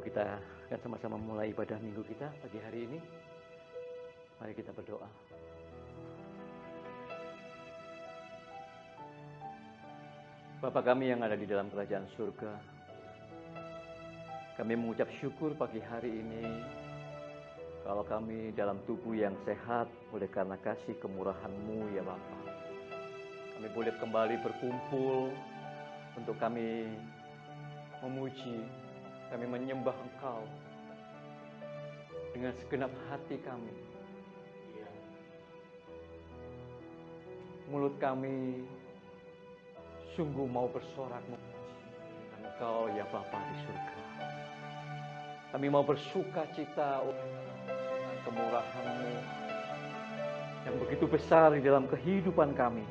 Kita akan sama-sama mulai ibadah minggu kita pagi hari ini. Mari kita berdoa. Bapa kami yang ada di dalam kerajaan surga, kami mengucap syukur pagi hari ini kalau kami dalam tubuh yang sehat oleh karena kasih kemurahan-Mu ya Bapa. Kami boleh kembali berkumpul untuk kami memuji, kami menyembah Engkau dengan segenap hati kami. Mulut kami sungguh mau bersorak memuji Engkau ya Bapa di surga. Kami mau bersuka cita oleh kemurahan-Mu yang begitu besar di dalam kehidupan kami.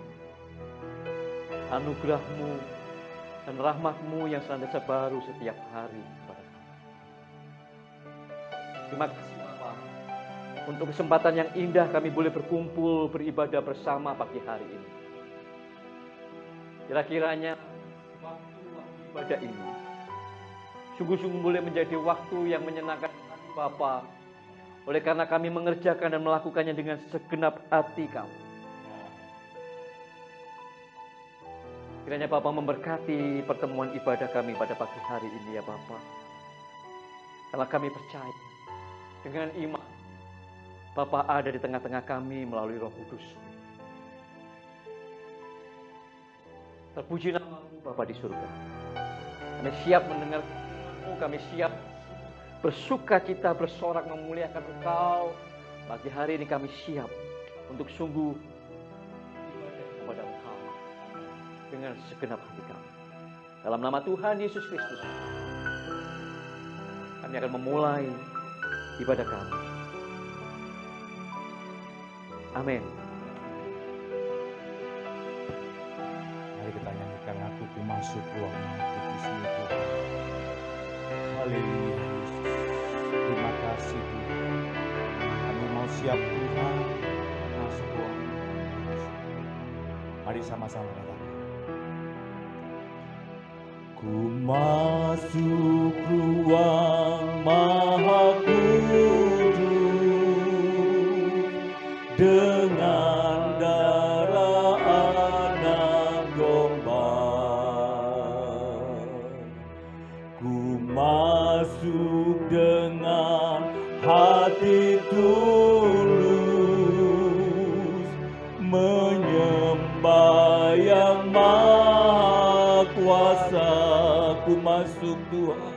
Anugerah-Mu dan rahmat-Mu yang senantiasa baru setiap hari kepada kami. Terima kasih Bapa untuk kesempatan yang indah kami boleh berkumpul beribadah bersama pagi hari ini. Kira-kiranya waktu ibadah ini sungguh-sungguh boleh menjadi waktu yang menyenangkan hati Bapa, oleh karena kami mengerjakan dan melakukannya dengan segenap hati Kami. Kiranya Bapa memberkati pertemuan ibadah kami pada pagi hari ini ya Bapa. Karena kami percaya dengan iman Bapa ada di tengah-tengah kami melalui Roh Kudus. Terpuji nama-Mu Bapa di surga. Kami siap mendengar firman-Mu, kami siap bersuka cita, bersorak memuliakan Engkau. Pagi hari ini kami siap untuk sungguh ibadah kepada Engkau dengan segenap hati kami. Dalam nama Tuhan Yesus Kristus, kami akan memulai ibadah kami. Amin. Mari kita nyanyikan lagu Ku Masuk Ruang Kudus-Mu Tuhan. Haleluya Yesus. Terima kasih Tuhan. Kami mau siap Tuhan masuk ruang kudus. Mari sama-sama katakan. Ku masuk ruang Maha Kudus dengan darah anak domba. Ku masuk dengan hati tulus, menyembah yang Maha Kuasa. Ku masuk Tuhan,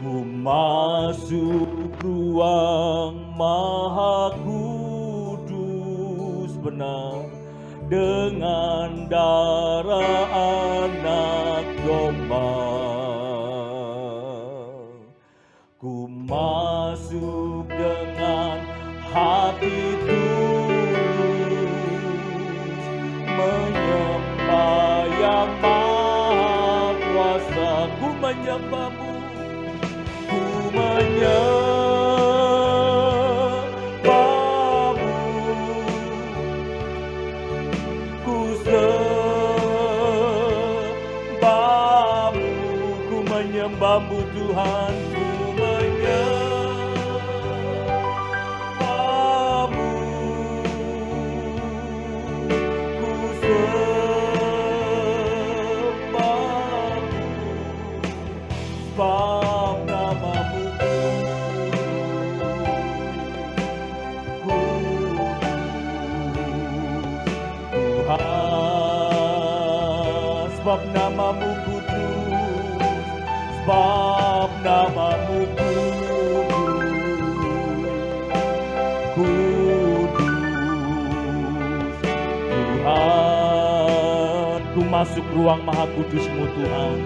ku masuk ruang Maha Kudus benar dengan darah anak domba. Ku masuk dengan hati tulus, menyembah yang Maha Kuasa. Ku menyembah-Mu, ku menyembah-Mu, ku sembah-Mu, ku menyembah-Mu Tuhan, ku menyembah-Mu, ku sembah-Mu, sebab nama-Mu Tuhan, sebab nama-Mu kudus, sebab nama-Mu kudus, Tuhan. Ku masuk ruang Maha Kudus-Mu Tuhan.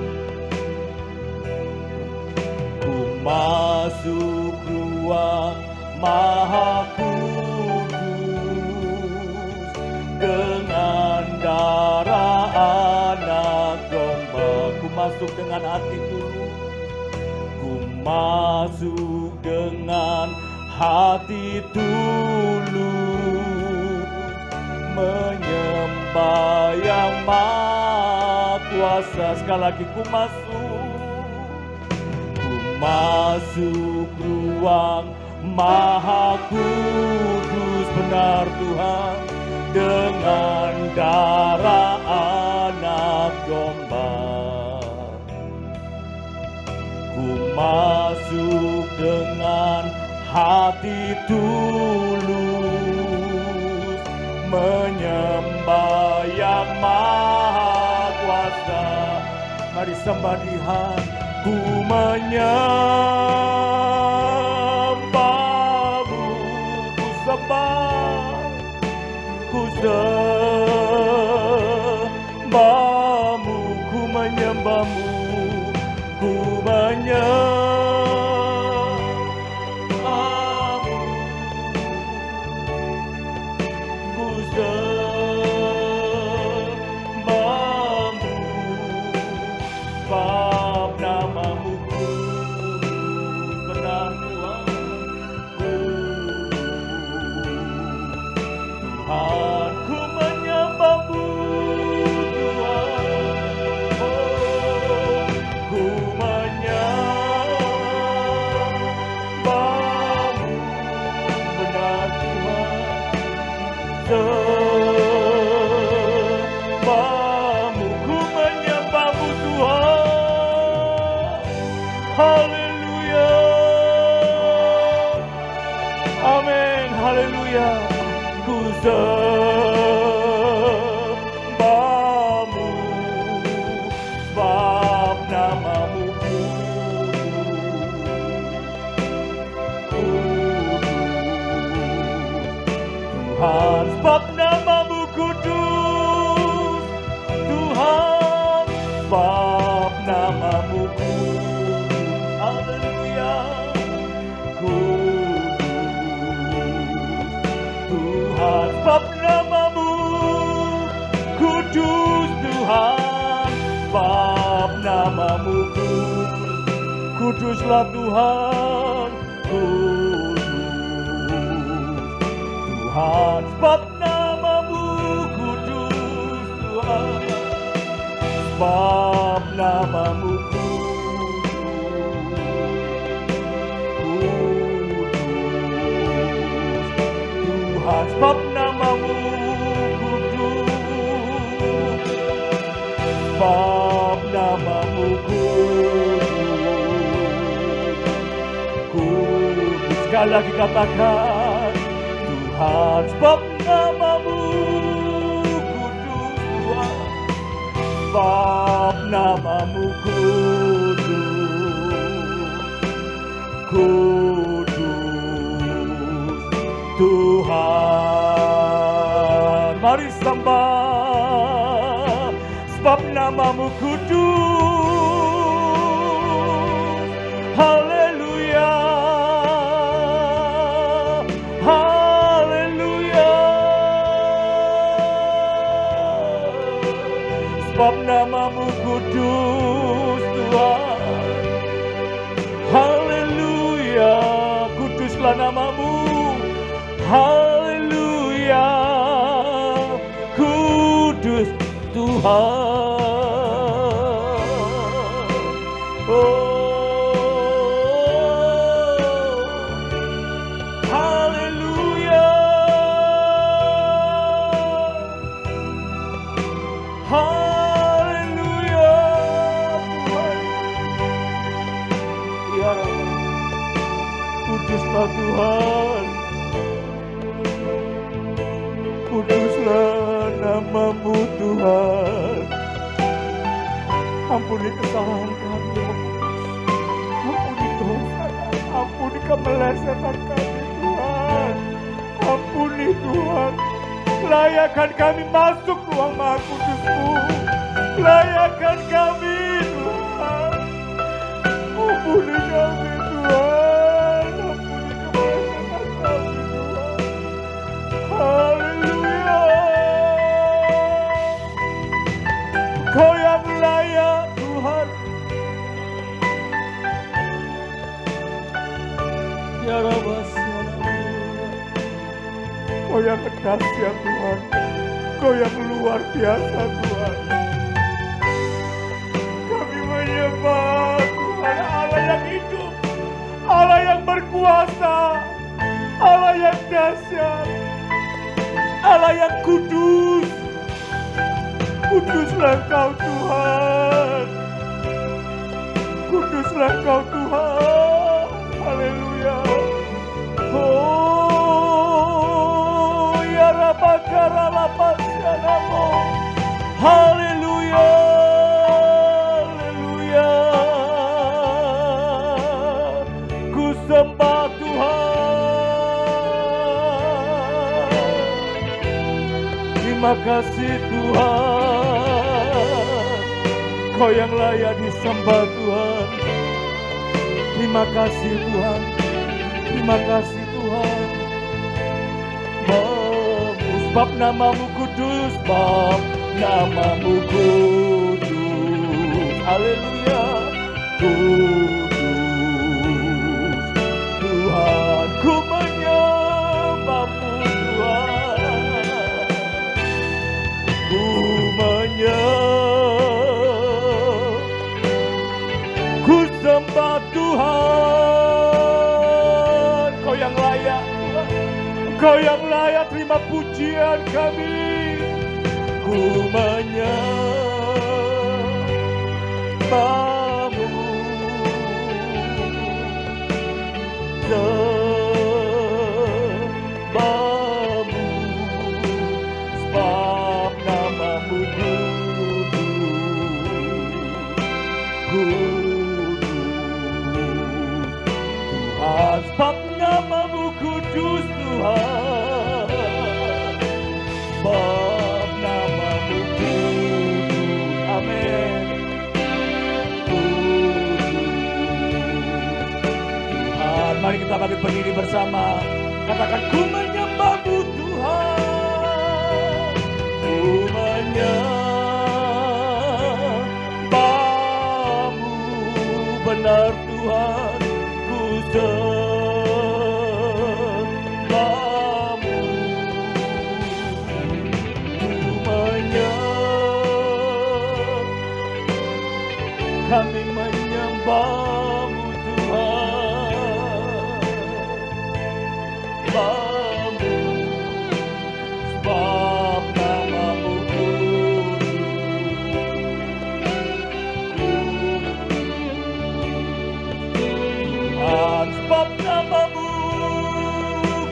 Ku masuk ruang Maha Kudus dengan darah anak domba. Ku masuk dengan hati tulus, ku masuk dengan hati tulus, menyembah yang Maha Kuasa. Sekali lagi ku masuk masuk ruang Maha Kudus benar Tuhan, dengan darah anak domba. Ku masuk dengan hati tulus, menyembah yang Maha Kuasa. Mari sembah Tuhan. Ku menyembahmu, ku sembah, ku sembahmu, ku menyembahmu, ku menyembahmu, ku sembahmu, sebab namamu kudus benar Tuhan, Tuhan, ku menyembahmu Tuhan, oh, ku menyembahmu benar Tuhan, sembahmu, ku menyembahmu Tuhan. Haleluya, amin, haleluya. Ku sembahmu, sebab namamu kudus, Tuhan, sebab namamu kudus, Tuhan, sebab namamu kudus, haleluya, kudus, Tuhan, sebab namamu kudus, Tuhan, sebab namamu kudus, kuduslah Tuhan, kudus, Tuhan, sebab namamu kudus, Tuhan, sebab namamu kudus, Tuhan, sebab namamu kudus, sebab namamu kudus. Sekali lagi katakan, Tuhan, sebab namamu kudus, Tuhan, sebab namamu kudus, Tuhan. Mari sembah, sebab namamu kudus, haleluya, haleluya, sebab namamu kudus, Tuhan, haleluya, kuduslah namamu, haleluya, kudus Tuhan, oh, haleluya, haleluya, Tuhan, ya kuduslah Tuhan, kuduslah namamu Tuhan. Ampuni kesalahan kami, ya Kudus. Ampuni dosa kami, ampuni kemelesetan kami Tuhan. Ampuni Tuhan, layakan kami masuk ruang Maha Kudus-Mu. Layakan kami Tuhan, ampuni kami Tuhan, ampuni kemelesetan kami Tuhan. Haleluya, Kau yang layak Tuhan, ya Rabbas, Kau yang dahsyat Tuhan, Kau yang luar biasa Tuhan. Kami menyembah Tuhan Allah yang hidup, berkuasa, Allah yang dahsyat, Allah yang kudus. Kuduslah Engkau Tuhan, kuduslah Engkau Tuhan. Haleluya. Oh ya Rabakara Lapasyanamo. Haleluya, haleluya. Ku sembah Tuhan. Terima kasih Tuhan, Kau yang layak disembah Tuhan. Terima kasih Tuhan, terima kasih Tuhan. Sebab namamu kudus, sebab namamu kudus. Haleluya. Kudus Tuhan, ku menyembahmu Tuhan. Ku ku sembah Tuhan. Kau yang layak Tuhan, Kau yang layak terima pujian kami. Ku menyembahmu, sembahmu, sebab namamu kudus Tuhan, sebab namamu kudus Tuhan, sebab namamu kudus. Amin. Tuhan, mari kita bangkit berdiri bersama. Katakan, ku menyembahmu Tuhan, ku menyembahmu, benar Tuhan, ku sembahmu, ku kami menyembahmu Tuhan, sembahmu, sebab namamu kudus. Tuhan, sebab namamu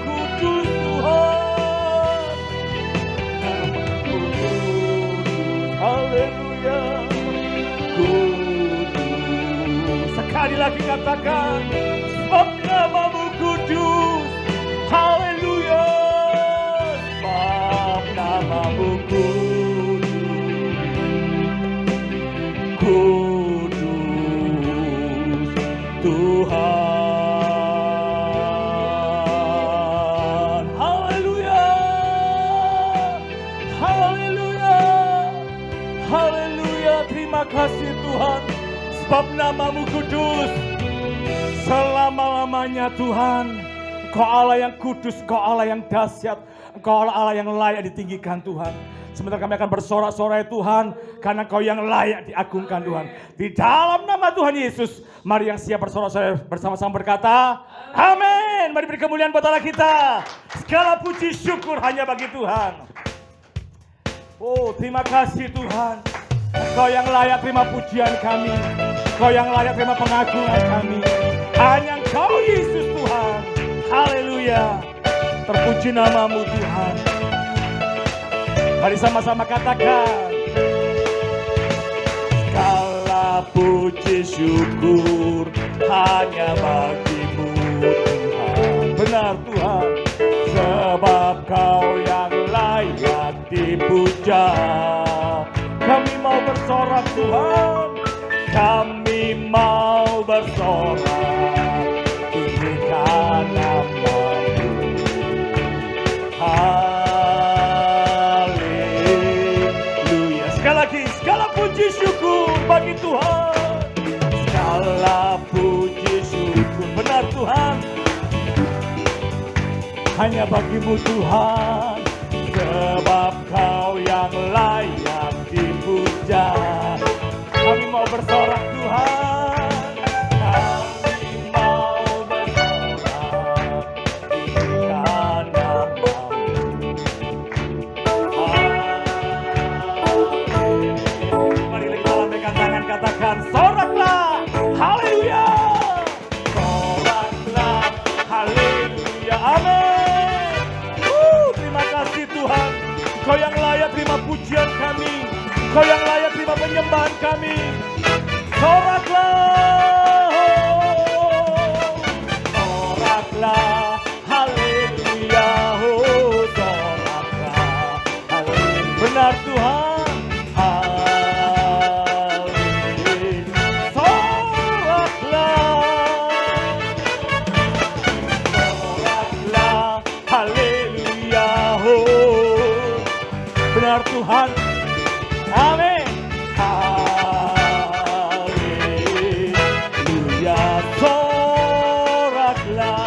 kudus Tuhan, namamu kudus. Haleluya. Kudus. Sekali lagi katakan, sebab namamu kudus. Haleluya. Sebab namamu kudus. Kudus Tuhan. Haleluya. Haleluya. Haleluya. Terima kasih Tuhan, sebab namamu kudus. Selama-lamanya Tuhan, Engkau Allah yang kudus, Engkau Allah yang dahsyat, Engkau Allah yang layak ditinggikan Tuhan. Sebentar kami akan bersorak-sorai Tuhan, karena Engkau yang layak diagungkan Tuhan. Di dalam nama Tuhan Yesus, mari yang siap bersorak-sorai bersama-sama berkata, amin. Mari beri kemuliaan buat Allah kita. Segala puji syukur hanya bagi Tuhan. Oh, terima kasih Tuhan. Engkau yang layak terima pujian kami, Engkau yang layak terima pengagungan kami. Hanya Engkau Yesus Tuhan. Haleluya. Terpuji namamu Tuhan. Mari sama-sama katakan, segala puji syukur hanya bagimu Tuhan. Benar Tuhan, sebab Kau yang layak dipuja. Kami mau bersorak Tuhan, kami mau bersorak, tinggikan namamu. Haleluya. Sekali lagi, segala puji syukur bagi Tuhan. Segala puji syukur, benar Tuhan, hanya bagimu Tuhan. Sebab Kau yang layak dipuja. Kami mau bersorak Tuhan, kami mau bersorak, Engkau yang layak terima penyembahan kami. Soraklah, soraklah, haleluya, oh soraklah, haleluya. Benar Tuhan, haleluya. Soraklah, haleluya, oh benar Tuhan, amin. Haleluya, soraklah,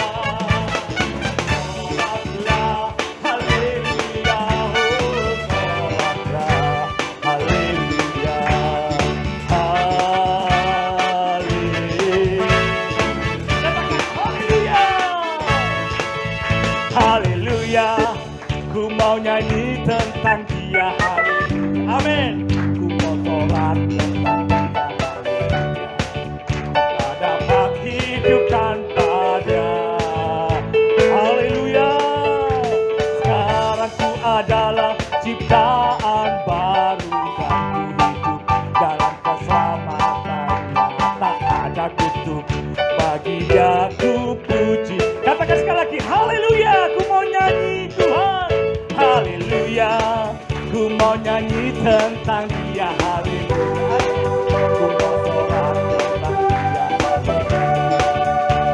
soraklah, haleluya, oh soraklah, haleluya, haleluya. Katakan haleluya, haleluya. Ku mau nyanyi tentang Dia, haleluya, amin. Ku mau sholat tentang Dia, haleluya. Tak dapat hidup tanpa Dia, haleluya. Sekarang ku adalah ciptaan baru dan ku hidup dalam keselamatannya. Tak ada kutuk bagi Dia ku puji. Katakan sekali lagi, haleluya. Ku mau nyanyi Tuhan, haleluya. Ku mau nyanyi tentang Dia, haleluya. Ku mau sholat tentang Dia, haleluya.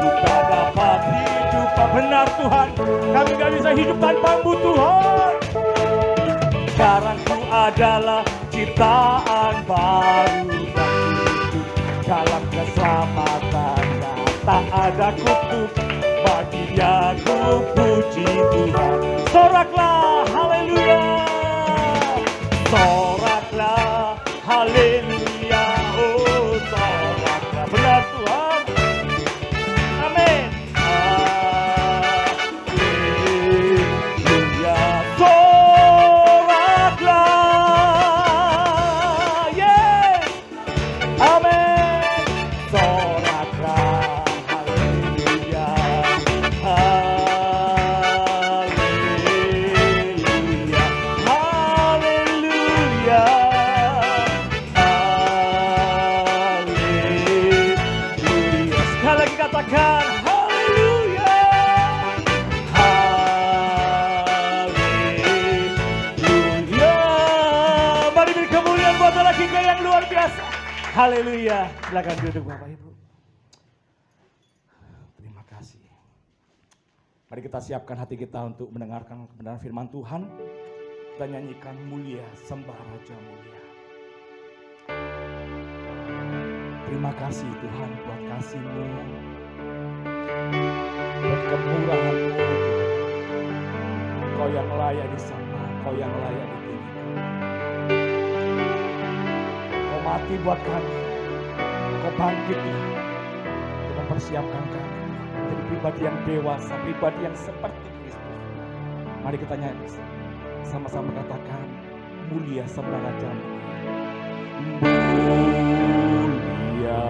Ku tak dapat hidup, benar Tuhan. Kami gak bisa hidup tanpa-Mu Tuhan. Sekarang ku adalah ciptaan baru dan ku hidup dalam keselamatannya. Tak ada kutuk bagi Dia ku puji Tuhan. Soraklah, haleluya. Soraklah, haleluya, oh soraklah, benar Tuhan, amin. Haleluya, soraklah, yes, amin. Soraklah, haleluya, haleluya, haleluya, haleluya. Sekali lagi katakan haleluya, haleluya. Mari beri kemuliaan buat Allah kita yang luar biasa. Haleluya. Silakan duduk Bapak Ibu. Terima kasih. Mari kita siapkan hati kita untuk mendengarkan kebenaran firman Tuhan. Kita nyanyikan mulia, sembah Raja mulia. Terima kasih Tuhan buat kasih-Mu, buat kemurahan-Mu Tuhan. Kau yang layak disembah, Kau yang layak ditinggikan. Kau mati buat kami, Kau bangkit Tuhan, untuk mempersiapkan kami menjadi pribadi yang dewasa, pribadi yang seperti Kristus. Mari kita nyanyi sama-sama, katakan mulia sembah Raja mulia,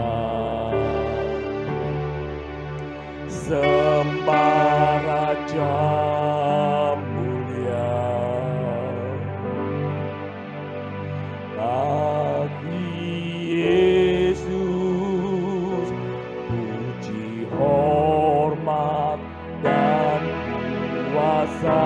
sembah Raja mulia. Bagi Yesus puji, hormat dan kuasa.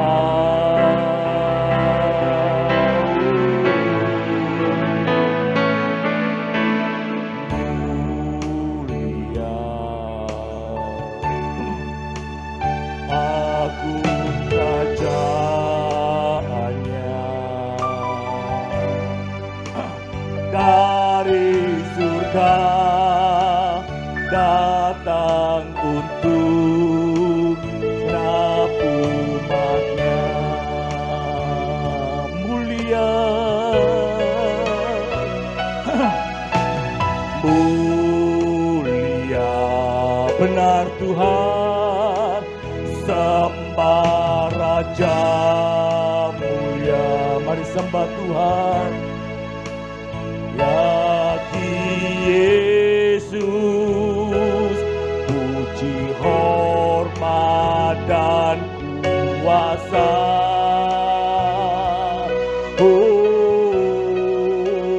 Dari surga datang untuk genap umat-Nya. Mulia, mulia benar Tuhan, sembah Raja mulia. Mari sembah Tuhan. Bagi Yesus puji, hormat dan kuasa. Oh,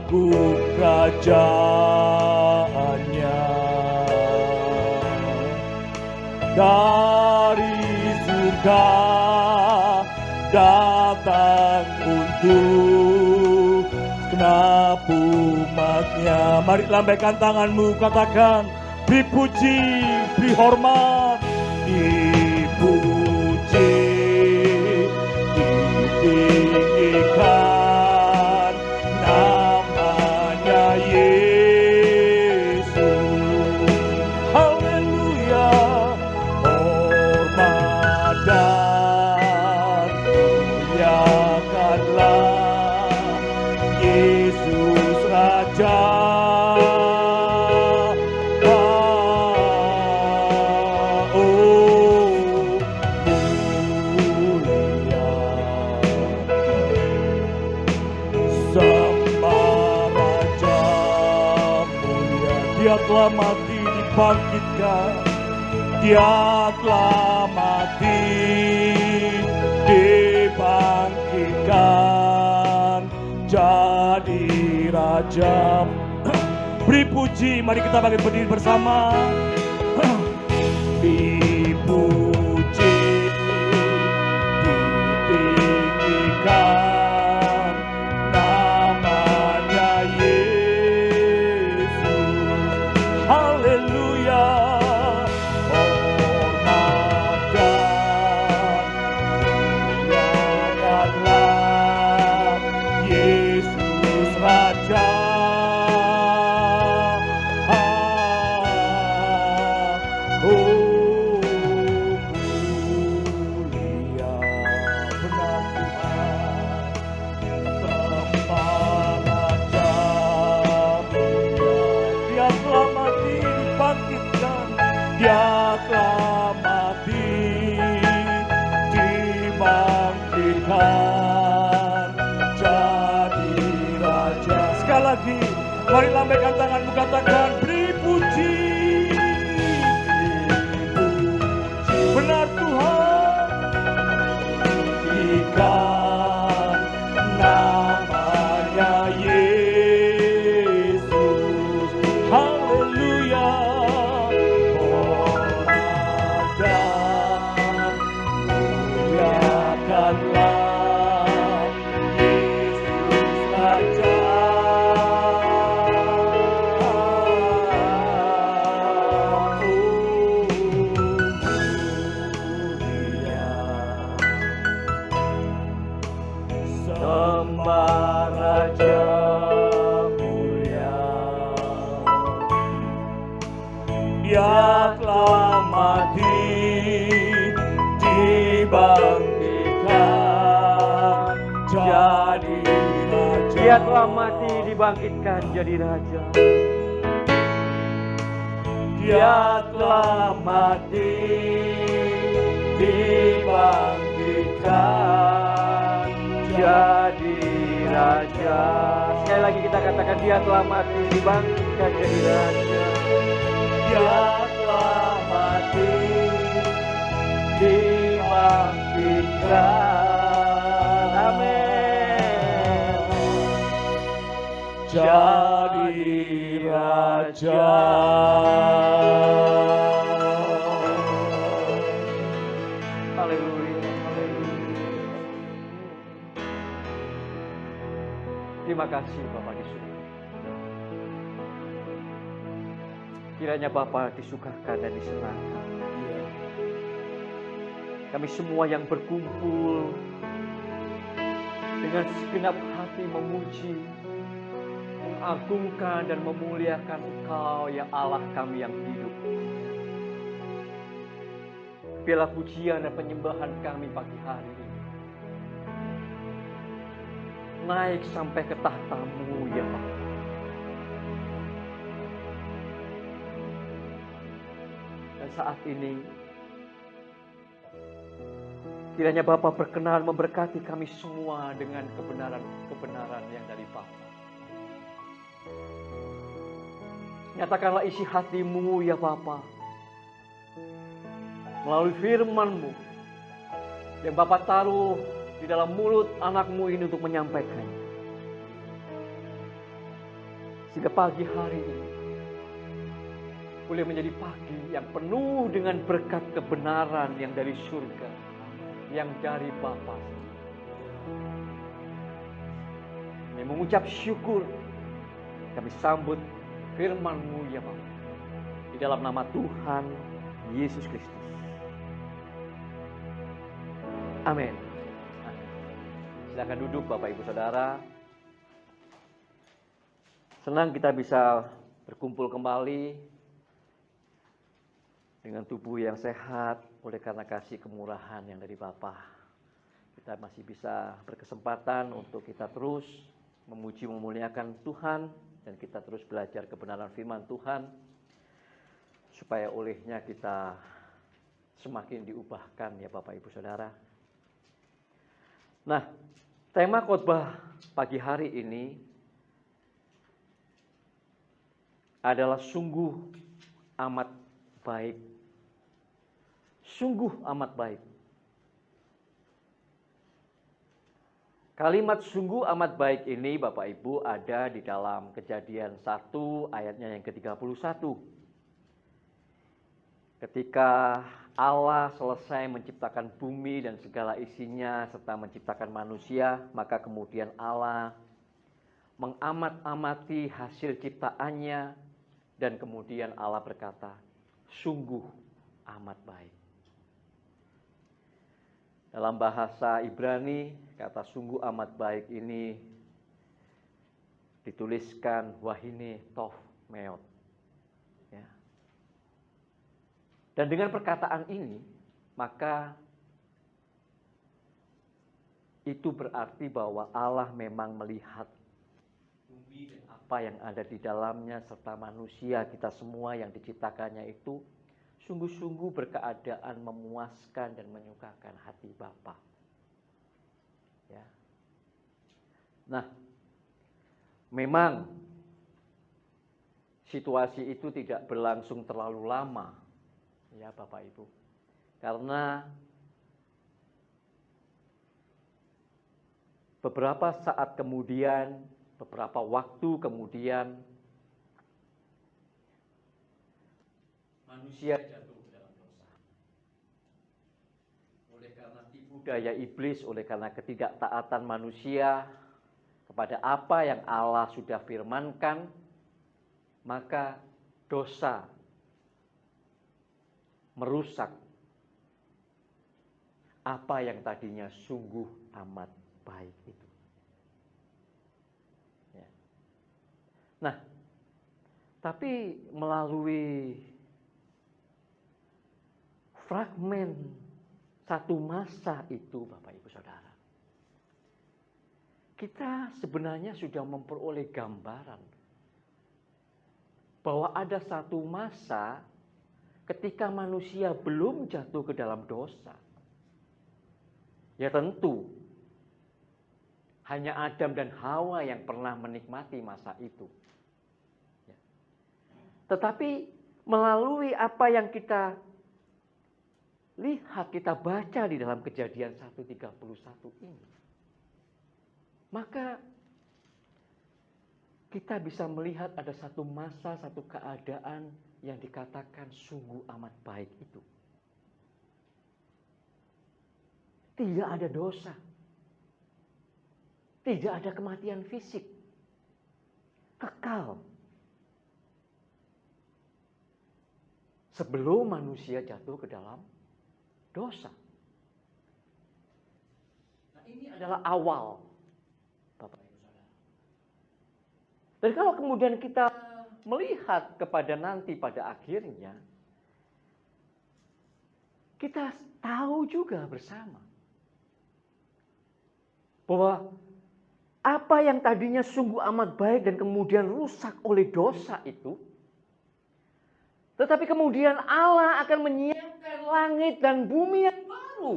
agung kerajaannya. Dari surga datang untuk segenap umatnya. Mari lambaikan tanganmu, katakan, beri puji, beri hormat, dipuji, ditinggikan namanya Yesus. Haleluya. Hormat dan muliakanlah Yesus Raja. Dia telah mati dibangkitkan, Dia telah mati dibangkitkan jadi Raja. Beri puji, mari kita berdiri bersama. Dipuji, ditinggikan namanya Yesus. Haleluya. Hormat dan muliakanlah Yesus Raja. Mulia benar Tuhan, sembah Raja mulia. Dia telah mati dibangkitkan, Dia telah mati dibangkitkan jadi Raja. Sekali lagi, mari lambaikan tanganmu, katakan, beri puji. Benar Tuhan, ikan namanya Yesus. Haleluya. Hormat dan muliakanlah Yesus Raja. Sembah Raja mulia, Dia telah mati dibangkitkan jadi Raja. Dia telah mati dibangkitkan jadi Raja. Dia telah mati dibangkitkan jadi Raja. Sekali lagi kita katakan, Dia telah mati dibangkitkan jadi Raja. Dia telah mati dibangkitkan. Amin. Jadi Raja. Haleluya, haleluya. Terima kasih Bapak di surga. Kiranya Bapak disukakan dan disenangkan. Kami semua yang berkumpul dengan segenap hati memuji, mengagungkan dan memuliakan Engkau ya Allah kami yang hidup. Biarlah pujian dan penyembahan kami pagi hari ini naik sampai ke tahta-Mu ya Bapa. Dan saat ini kiranya Bapa berkenan memberkati kami semua dengan kebenaran-kebenaran yang dari Bapa. Nyatakanlah isi hati-Mu ya Bapa melalui firman-Mu yang Bapa taruh di dalam mulut anak-Mu ini untuk menyampaikannya. Sehingga pagi hari ini boleh menjadi pagi yang penuh dengan berkat kebenaran yang dari surga, yang dari Bapa. Kami mengucap syukur, kami sambut firman-Mu ya Bapa. Di dalam nama Tuhan Yesus Kristus. Amin. Silakan duduk Bapak Ibu Saudara. Senang kita bisa berkumpul kembali dengan tubuh yang sehat oleh karena kasih kemurahan yang dari Bapa. Kita masih bisa berkesempatan untuk kita terus memuji memuliakan Tuhan dan kita terus belajar kebenaran firman Tuhan supaya olehnya kita semakin diubahkan ya Bapak Ibu Saudara. Nah, tema khotbah pagi hari ini adalah sungguh amat baik. Sungguh amat baik. Kalimat sungguh amat baik ini Bapak Ibu ada di dalam Kejadian 1 ayatnya yang ke-31. Ketika Allah selesai menciptakan bumi dan segala isinya serta menciptakan manusia, maka kemudian Allah mengamat-amati hasil ciptaannya dan kemudian Allah berkata, sungguh amat baik. Dalam bahasa Ibrani, kata sungguh amat baik ini dituliskan wahine tov meot. Ya. Dan dengan perkataan ini, maka itu berarti bahwa Allah memang melihat bumi dan apa yang ada di dalamnya serta manusia kita semua yang diciptakannya itu sungguh-sungguh berkeadaan memuaskan dan menyukakan hati Bapa. Ya. Nah, memang situasi itu tidak berlangsung terlalu lama, ya Bapak Ibu. Karena beberapa saat kemudian, beberapa waktu kemudian, manusia jatuh ke dalam dosa. Oleh karena tipu daya iblis, oleh karena ketidaktaatan manusia kepada apa yang Allah sudah firmankan, maka dosa merusak apa yang tadinya sungguh amat baik itu. Ya. Nah, tapi melalui fragmen satu masa itu Bapak Ibu Saudara, kita sebenarnya sudah memperoleh gambaran bahwa ada satu masa ketika manusia belum jatuh ke dalam dosa. Ya tentu hanya Adam dan Hawa yang pernah menikmati masa itu. Ya. Tetapi melalui apa yang kita lihat, kita baca di dalam Kejadian 1:31 ini, maka kita bisa melihat ada satu masa, satu keadaan yang dikatakan sungguh amat baik itu. Tidak ada dosa. Tidak ada kematian fisik. Kekal. Sebelum manusia jatuh ke dalam dosa. Nah, ini adalah awal, Bapak Ibu Saudara. Dan kalau kemudian kita melihat kepada nanti pada akhirnya, kita tahu juga bersama bahwa apa yang tadinya sungguh amat baik dan kemudian rusak oleh dosa itu, tetapi kemudian Allah akan menyiapkan langit dan bumi yang baru.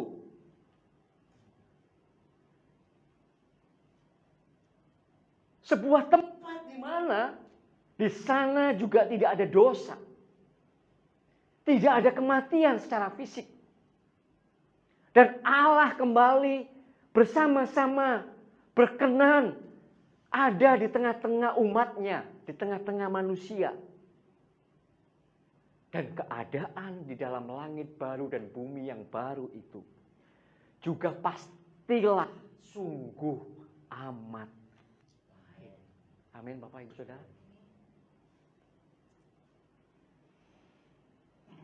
Sebuah tempat di mana di sana juga tidak ada dosa. Tidak ada kematian secara fisik. Dan Allah kembali bersama-sama berkenan ada di tengah-tengah umatnya, di tengah-tengah manusia. Dan keadaan di dalam langit baru dan bumi yang baru itu juga pastilah sungguh amat baik. Amin Bapak Ibu Saudara.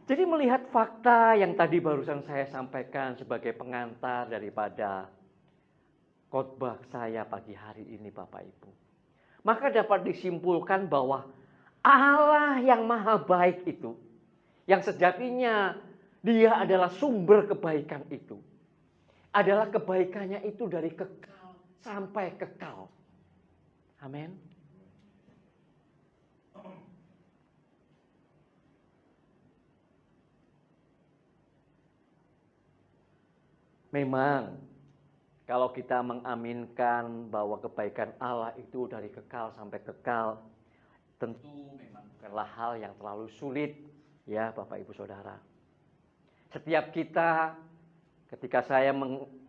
Jadi melihat fakta yang tadi barusan saya sampaikan sebagai pengantar daripada khotbah saya pagi hari ini Bapak Ibu. Maka dapat disimpulkan bahwa Allah yang maha baik itu, yang sejatinya dia adalah sumber kebaikan itu, adalah kebaikannya itu dari kekal sampai kekal. Amin. Memang kalau kita mengaminkan bahwa kebaikan Allah itu dari kekal sampai kekal, tentu memang bukanlah hal yang terlalu sulit ya Bapak Ibu Saudara. Setiap kita ketika saya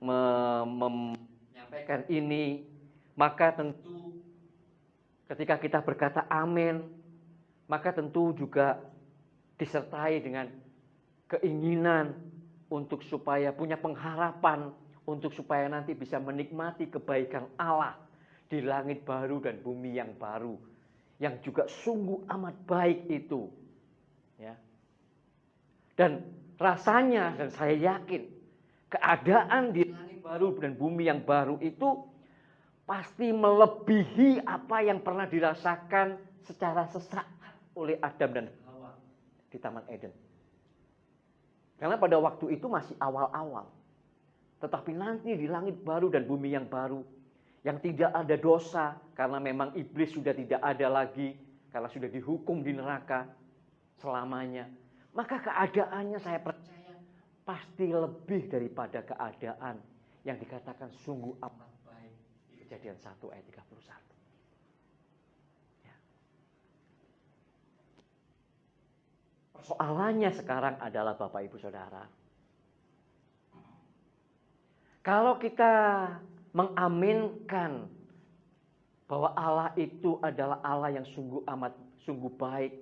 menyampaikan ini, maka tentu ketika kita berkata amin, maka tentu juga disertai dengan keinginan untuk supaya punya pengharapan untuk supaya nanti bisa menikmati kebaikan Allah di langit baru dan bumi yang baru yang juga sungguh amat baik itu ya. Dan rasanya dan saya yakin keadaan di langit baru dan bumi yang baru itu pasti melebihi apa yang pernah dirasakan secara sesaat oleh Adam dan Hawa di Taman Eden. Karena pada waktu itu masih awal-awal. Tetapi nanti di langit baru dan bumi yang baru, yang tidak ada dosa, karena memang iblis sudah tidak ada lagi, karena sudah dihukum di neraka selamanya. Maka keadaannya saya percaya pasti lebih daripada keadaan yang dikatakan sungguh amat baik di Kejadian 1 ayat 31. Persoalannya sekarang adalah Bapak Ibu Saudara, kalau kita mengaminkan bahwa Allah itu adalah Allah yang sungguh baik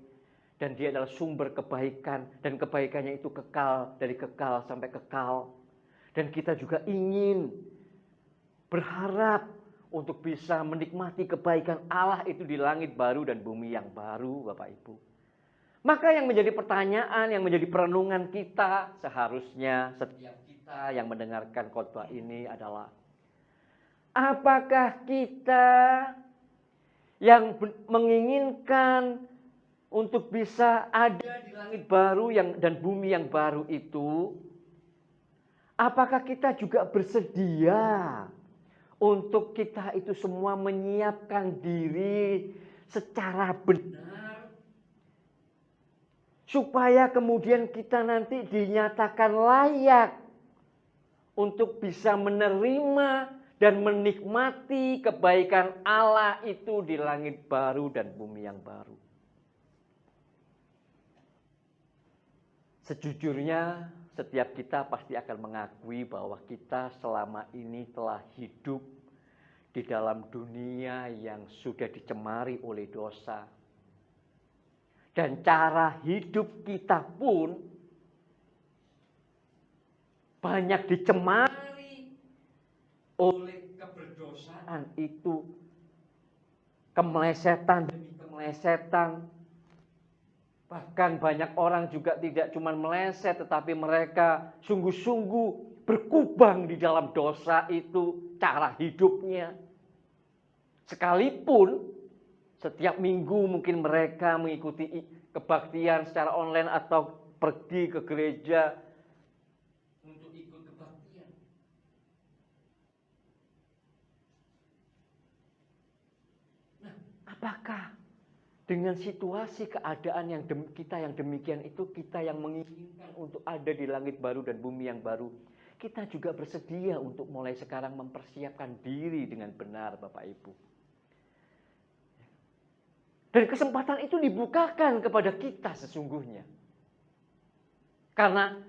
dan dia adalah sumber kebaikan dan kebaikannya itu kekal dari kekal sampai kekal, dan kita juga ingin berharap untuk bisa menikmati kebaikan Allah itu di langit baru dan bumi yang baru Bapak Ibu. Maka yang menjadi pertanyaan, yang menjadi perenungan kita seharusnya setiap kita yang mendengarkan khotbah ini adalah, apakah kita yang menginginkan untuk bisa ada di langit baru dan bumi yang baru itu, apakah kita juga bersedia untuk kita itu semua menyiapkan diri secara benar supaya kemudian kita nanti dinyatakan layak untuk bisa menerima dan menikmati kebaikan Allah itu di langit baru dan bumi yang baru. Sejujurnya setiap kita pasti akan mengakui bahwa kita selama ini telah hidup di dalam dunia yang sudah dicemari oleh dosa. Dan cara hidup kita pun banyak dicemari oleh keberdosaan itu. Kemelesetan demi kemelesetan. Bahkan banyak orang juga tidak cuma meleset, tetapi mereka sungguh-sungguh berkubang di dalam dosa itu cara hidupnya. Sekalipun setiap minggu mungkin mereka mengikuti kebaktian secara online atau pergi ke gereja untuk ikut kebaktian. Nah, apakah dengan situasi keadaan kita yang demikian itu, kita yang menginginkan untuk ada di langit baru dan bumi yang baru, kita juga bersedia untuk mulai sekarang mempersiapkan diri dengan benar Bapak Ibu. Dan kesempatan itu dibukakan kepada kita sesungguhnya. Karena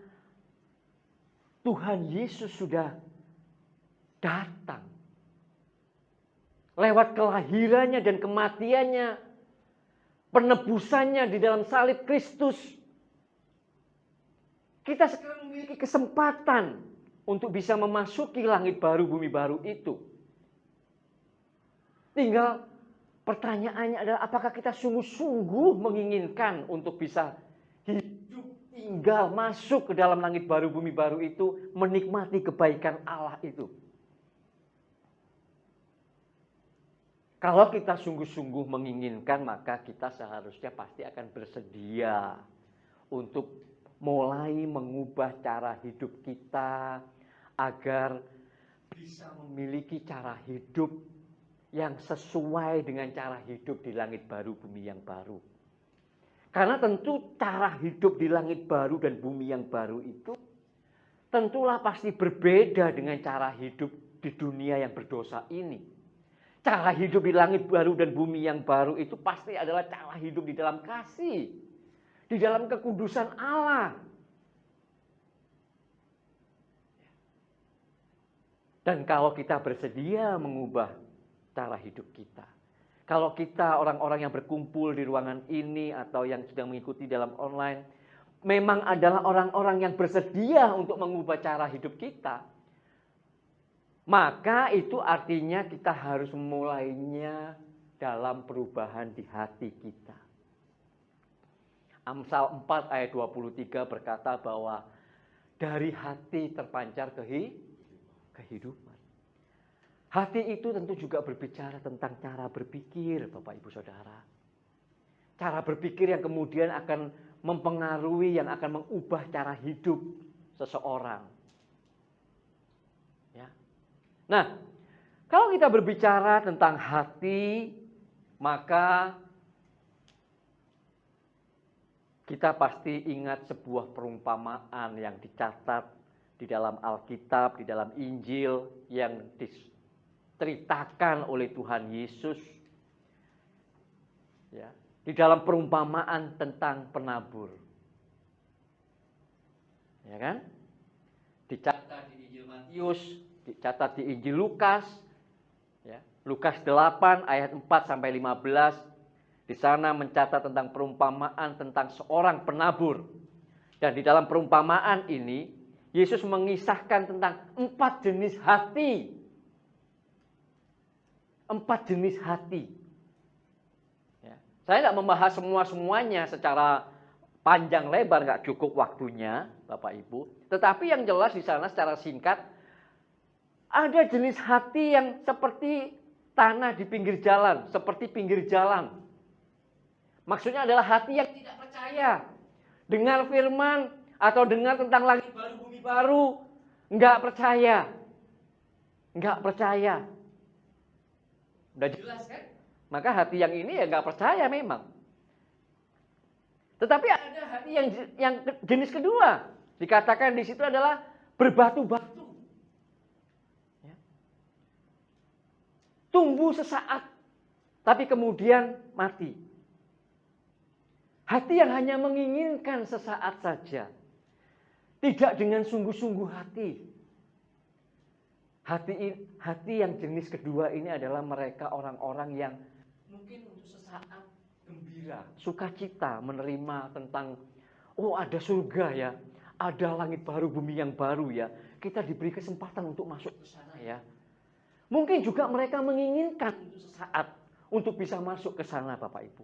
Tuhan Yesus sudah datang lewat kelahirannya dan kematiannya, penebusannya di dalam salib Kristus, kita sekarang memiliki kesempatan untuk bisa memasuki langit baru, bumi baru itu. Tinggal pertanyaannya adalah apakah kita sungguh-sungguh menginginkan untuk bisa hidup, tinggal, masuk ke dalam langit baru, bumi baru itu, menikmati kebaikan Allah itu. Kalau kita sungguh-sungguh menginginkan, maka kita seharusnya pasti akan bersedia untuk mulai mengubah cara hidup kita agar bisa memiliki cara hidup yang sesuai dengan cara hidup di langit baru, bumi yang baru. Karena tentu cara hidup di langit baru dan bumi yang baru itu tentulah pasti berbeda dengan cara hidup di dunia yang berdosa ini. Cara hidup di langit baru dan bumi yang baru itu pasti adalah cara hidup di dalam kasih, di dalam kekudusan Allah. Dan kalau kita bersedia mengubah cara hidup kita, kalau kita orang-orang yang berkumpul di ruangan ini atau yang sedang mengikuti dalam online, memang adalah orang-orang yang bersedia untuk mengubah cara hidup kita, maka itu artinya kita harus memulainya dalam perubahan di hati kita. Amsal 4 ayat 23 berkata bahwa dari hati terpancar kehidupan. Hati itu tentu juga berbicara tentang cara berpikir, Bapak Ibu Saudara. Cara berpikir yang kemudian akan mempengaruhi, yang akan mengubah cara hidup seseorang. Ya. Nah, kalau kita berbicara tentang hati, maka kita pasti ingat sebuah perumpamaan yang dicatat di dalam Alkitab, di dalam Injil yang diceritakan oleh Tuhan Yesus. Ya, di dalam perumpamaan tentang penabur. Ya kan? Dicatat di Injil Matius, dicatat di Injil Lukas, ya, Lukas 8 ayat 4 sampai 15, di sana mencatat tentang perumpamaan tentang seorang penabur. Dan di dalam perumpamaan ini, Yesus mengisahkan tentang 4 jenis hati. 4 jenis hati. Ya. Saya tidak membahas semuanya secara panjang lebar, nggak cukup waktunya, Bapak Ibu. Tetapi yang jelas di sana secara singkat, ada jenis hati yang seperti tanah di pinggir jalan, seperti pinggir jalan. Maksudnya adalah hati yang tidak percaya. Dengar firman atau dengar tentang langit baru, bumi baru, nggak percaya. Nggak percaya. Udah jelas kan? Maka hati yang ini ya nggak percaya memang. Tetapi ada hati yang jenis kedua. Dikatakan di situ adalah berbatu-batu. Tumbuh sesaat, tapi kemudian mati. Hati yang hanya menginginkan sesaat saja. Tidak dengan sungguh-sungguh hati. Hati yang jenis kedua ini adalah mereka orang-orang yang mungkin untuk sesaat gembira, sukacita menerima tentang, oh ada surga ya, ada langit baru, bumi yang baru ya. Kita diberi kesempatan untuk masuk ke sana ya. Mungkin juga mereka menginginkan untuk sesaat untuk bisa masuk ke sana, Bapak Ibu.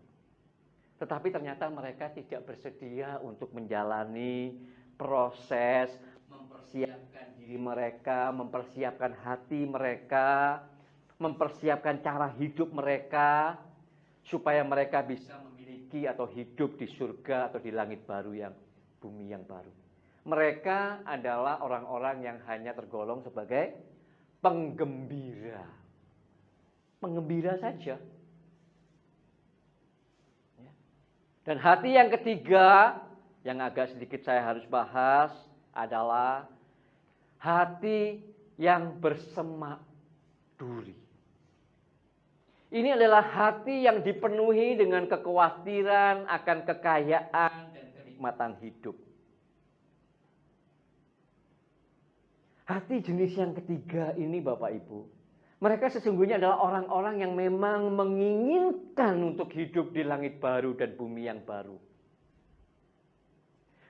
Tetapi ternyata mereka tidak bersedia untuk menjalani proses, mempersiapkan diri mereka, mempersiapkan hati mereka, mempersiapkan cara hidup mereka, supaya mereka bisa memiliki atau hidup di surga atau di langit baru yang bumi yang baru. Mereka adalah orang-orang yang hanya tergolong sebagai penggembira. Penggembira saja. Dan hati yang ketiga, yang agak sedikit saya harus bahas, adalah hati yang bersemak duri. Ini adalah hati yang dipenuhi dengan kekhawatiran akan kekayaan dan kenikmatan hidup. Hati jenis yang ketiga ini Bapak Ibu, Mereka sesungguhnya adalah orang-orang yang memang menginginkan untuk hidup di langit baru dan bumi yang baru.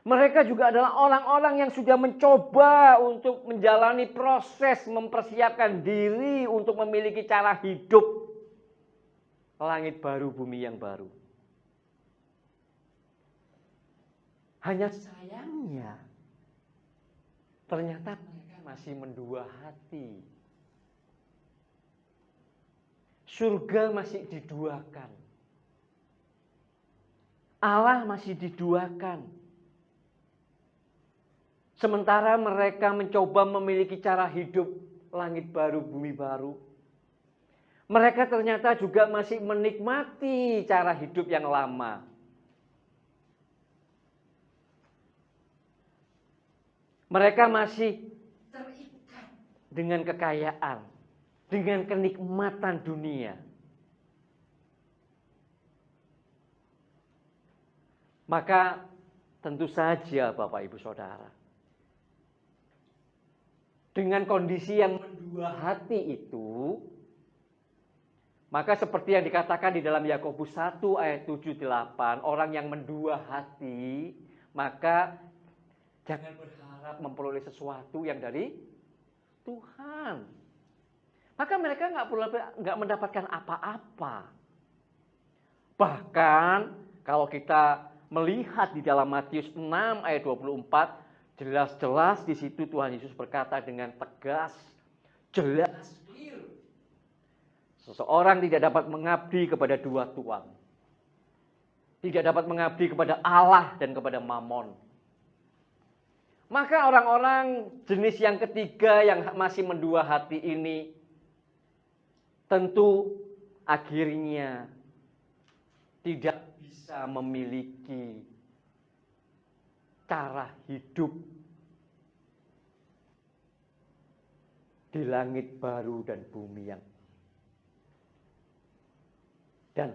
Mereka juga adalah orang-orang yang sudah mencoba untuk menjalani proses mempersiapkan diri untuk memiliki cara hidup langit baru, bumi yang baru. Hanya sayangnya, ternyata mereka masih mendua hati. Surga masih diduakan. Allah masih diduakan. Sementara mereka mencoba memiliki cara hidup langit baru, bumi baru. Mereka ternyata juga masih menikmati cara hidup yang lama. Mereka masih terikat dengan kekayaan, dengan kenikmatan dunia. Maka tentu saja Bapak Ibu Saudara, dengan kondisi yang mendua hati itu, maka seperti yang dikatakan di dalam Yakobus 1 ayat 7-8, orang yang mendua hati, maka jangan berharap memperoleh sesuatu yang dari Tuhan. Maka mereka nggak mendapatkan apa-apa. Bahkan kalau kita melihat di dalam Matius 6 ayat 24, jelas-jelas di situ Tuhan Yesus berkata dengan tegas, jelas, clear. Seseorang tidak dapat mengabdi kepada dua tuan. Tidak dapat mengabdi kepada Allah dan kepada Mamon. Maka orang-orang jenis yang ketiga yang masih mendua hati ini, tentu akhirnya tidak bisa memiliki cara hidup di langit baru dan bumi yang. Dan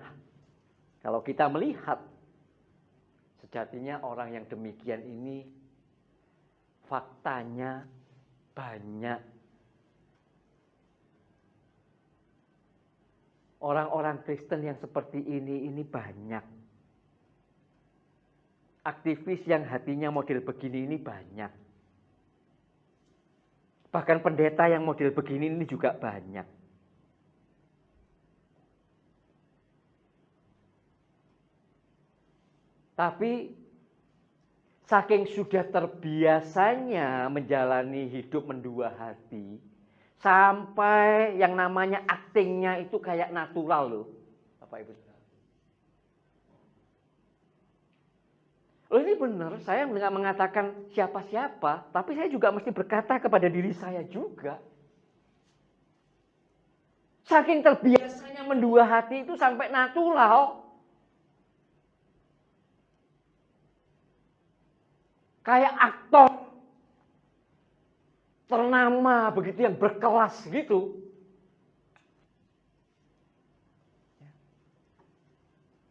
kalau kita melihat, sejatinya orang yang demikian ini faktanya banyak. Orang-orang Kristen yang seperti ini banyak. Aktivis yang hatinya model begini ini banyak. Bahkan pendeta yang model begini ini juga banyak. Tapi saking sudah terbiasanya menjalani hidup mendua hati, sampai yang namanya aktingnya itu kayak natural loh, Bapak Ibu. Loh ini benar, saya nggak mengatakan siapa-siapa, tapi saya juga mesti berkata kepada diri saya juga. Saking terbiasanya mendua hati itu sampai natural. Kayak aktor ternama begitu yang berkelas gitu.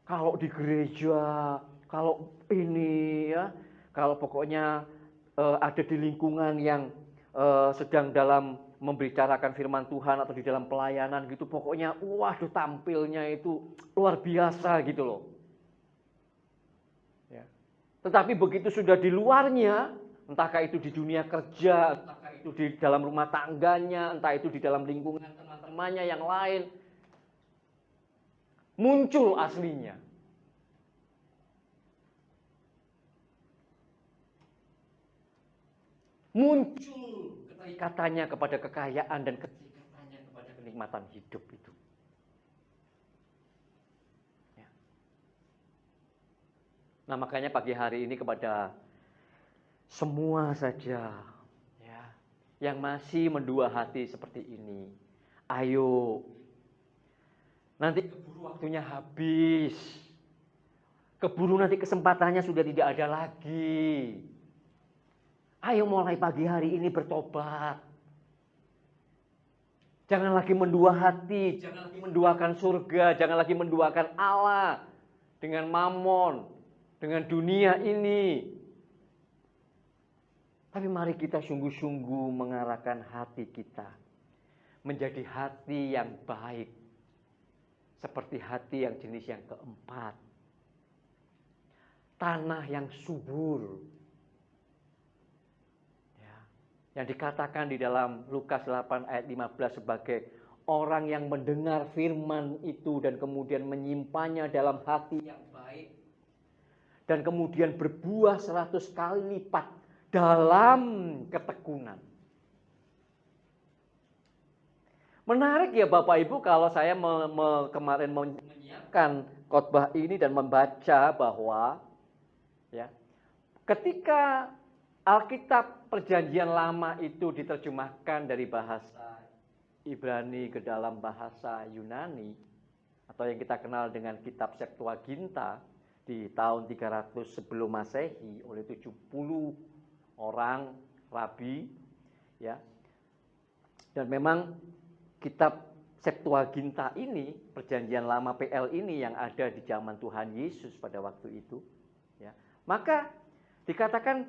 Kalau di gereja, kalau ini ya, kalau pokoknya ada di lingkungan yang sedang dalam membicarakan firman Tuhan atau di dalam pelayanan gitu, pokoknya waduh tampilnya itu luar biasa gitu loh. Ya. Tetapi begitu sudah di luarnya, entahkah itu di dunia kerja, entahkah itu di dalam rumah tangganya, entah itu di dalam lingkungan teman-temannya yang lain, muncul aslinya. Muncul keterikatannya kepada kekayaan dan keterikatannya kepada kenikmatan hidup itu. Ya. Nah makanya pagi hari ini kepada semua saja ya, yang masih mendua hati seperti ini, ayo, nanti keburu waktunya habis, keburu nanti kesempatannya sudah tidak ada lagi. Ayo mulai pagi hari ini bertobat. Jangan lagi mendua hati, jangan lagi menduakan surga, jangan lagi menduakan Allah dengan mamon, dengan dunia ini. Tapi mari kita sungguh-sungguh mengarahkan hati kita menjadi hati yang baik, seperti hati yang jenis yang keempat. Tanah yang subur. Ya, yang dikatakan di dalam Lukas 8 ayat 15 sebagai orang yang mendengar firman itu dan kemudian menyimpannya dalam hati yang baik. Dan kemudian berbuah 100 kali lipat dalam ketekunan. Menarik ya Bapak Ibu kalau saya kemarin menyiapkan khotbah ini dan membaca bahwa ya, ketika Alkitab Perjanjian Lama itu diterjemahkan dari bahasa Ibrani ke dalam bahasa Yunani atau yang kita kenal dengan kitab Septuaginta di tahun 300 sebelum Masehi oleh 70 orang rabi ya. Dan memang kitab Septuaginta ini, Perjanjian Lama PL ini yang ada di zaman Tuhan Yesus pada waktu itu, ya. Maka dikatakan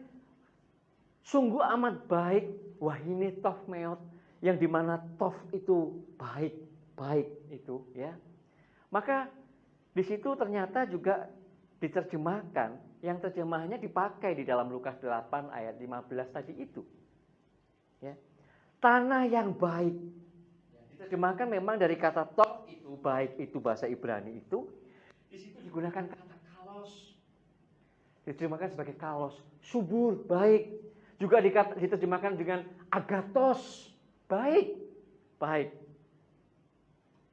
sungguh amat baik, wahine tof meot, yang dimana tof itu baik, baik itu, ya. Maka di situ ternyata juga diterjemahkan, yang terjemahannya dipakai di dalam Lukas 8 ayat 15 tadi itu, ya. Tanah yang baik. Diterjemahkan memang dari kata tof itu, baik itu bahasa Ibrani itu, di situ digunakan kata kalos. Diterjemahkan sebagai kalos, subur, baik. Juga diterjemahkan dengan agatos, baik, baik.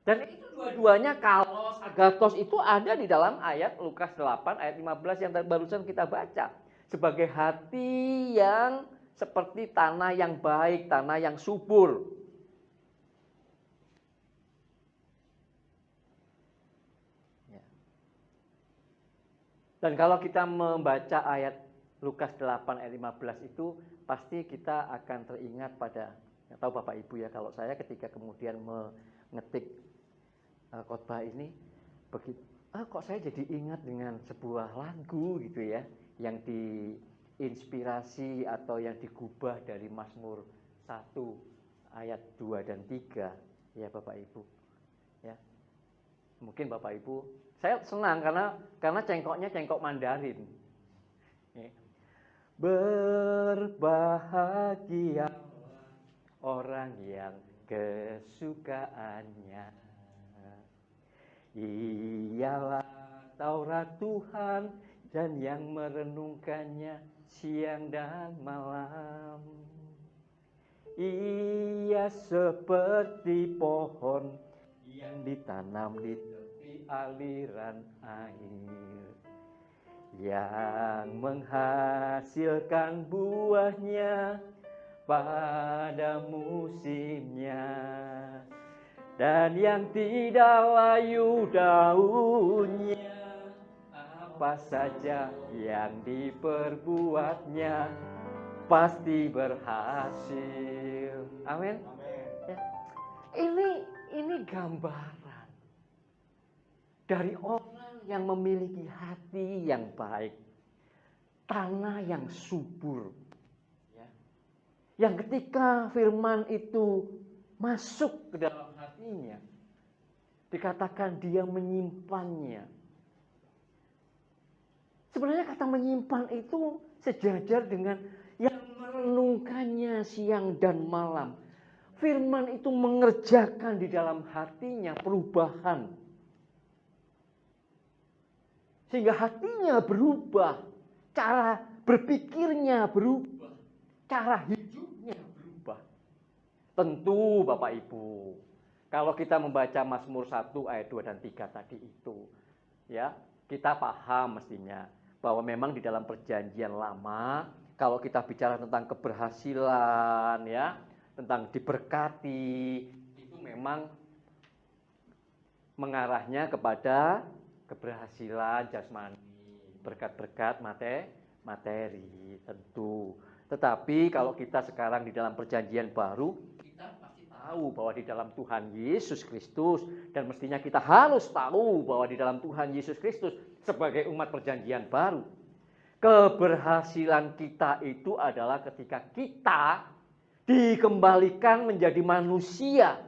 Dan itu dua-duanya kalos, agatos itu ada di dalam ayat Lukas 8 ayat 15 yang barusan kita baca. Sebagai hati yang seperti tanah yang baik, tanah yang subur. Dan kalau kita membaca ayat Lukas 8 ayat 15 itu, pasti kita akan teringat pada, tahu Bapak Ibu ya, kalau saya ketika kemudian mengetik khotbah ini, begitu, kok saya jadi ingat dengan sebuah lagu gitu ya, yang diinspirasi atau yang digubah dari Mazmur 1 ayat 2 dan 3, ya Bapak Ibu. Ya. Mungkin Bapak Ibu, saya senang karena cengkoknya cengkok Mandarin. Berbahagia orang yang kesukaannya ialah Taurat Tuhan dan yang merenungkannya siang dan malam. Ia seperti pohon yang ditanam di tepi aliran air, yang menghasilkan buahnya pada musimnya, dan yang tidak layu daunnya, apa saja yang diperbuatnya pasti berhasil. Amin. Ya. Ini gambaran dari orang yang memiliki hati yang baik, tanah yang subur, ya. Yang ketika firman itu masuk ke dalam hatinya, dikatakan dia menyimpannya. Sebenarnya kata menyimpan itu sejajar dengan yang merenungkannya siang dan malam. Firman itu mengerjakan di dalam hatinya perubahan. Sehingga hatinya berubah, cara berpikirnya berubah, cara hidupnya berubah. Tentu Bapak Ibu, kalau kita membaca Mazmur 1 ayat 2 dan 3 tadi itu, ya, kita paham mestinya bahwa memang di dalam Perjanjian Lama, kalau kita bicara tentang keberhasilan, ya, tentang diberkati, itu memang mengarahnya kepada keberhasilan jasmani, berkat-berkat materi tentu. Tetapi kalau kita sekarang di dalam Perjanjian Baru, kita pasti tahu bahwa di dalam Tuhan Yesus Kristus, dan mestinya kita harus tahu bahwa di dalam Tuhan Yesus Kristus sebagai umat Perjanjian Baru, keberhasilan kita itu adalah ketika kita dikembalikan menjadi manusia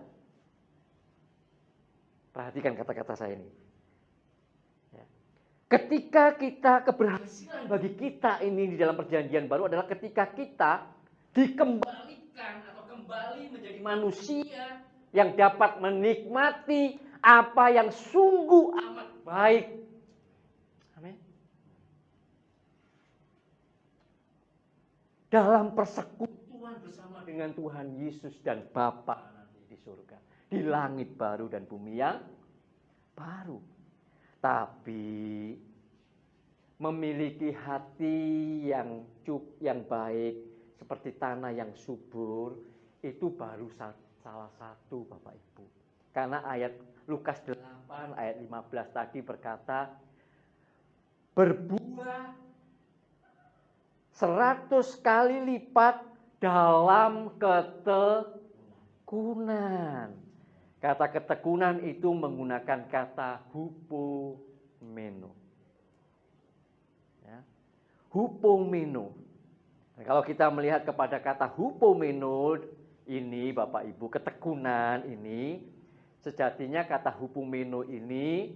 Perhatikan kata-kata saya ini. Ya. Ketika kita, keberhasilan bagi kita ini di dalam perjanjian baru adalah ketika kita dikembalikan atau kembali menjadi manusia yang dapat menikmati apa yang sungguh amat baik. Amin. Dalam persekutuan bersama dengan Tuhan Yesus dan Bapa nanti di surga, di langit baru dan bumi yang baru. Tapi memiliki hati yang baik seperti tanah yang subur itu baru salah satu Bapak Ibu. Karena ayat Lukas 8 ayat 15 tadi berkata berbuah 100 kali lipat dalam ketekunan. Kata ketekunan itu menggunakan kata hupomeno. Ya. Hupomeno. Nah, kalau kita melihat kepada kata hupomeno ini Bapak Ibu, ketekunan ini, sejatinya kata hupomeno ini,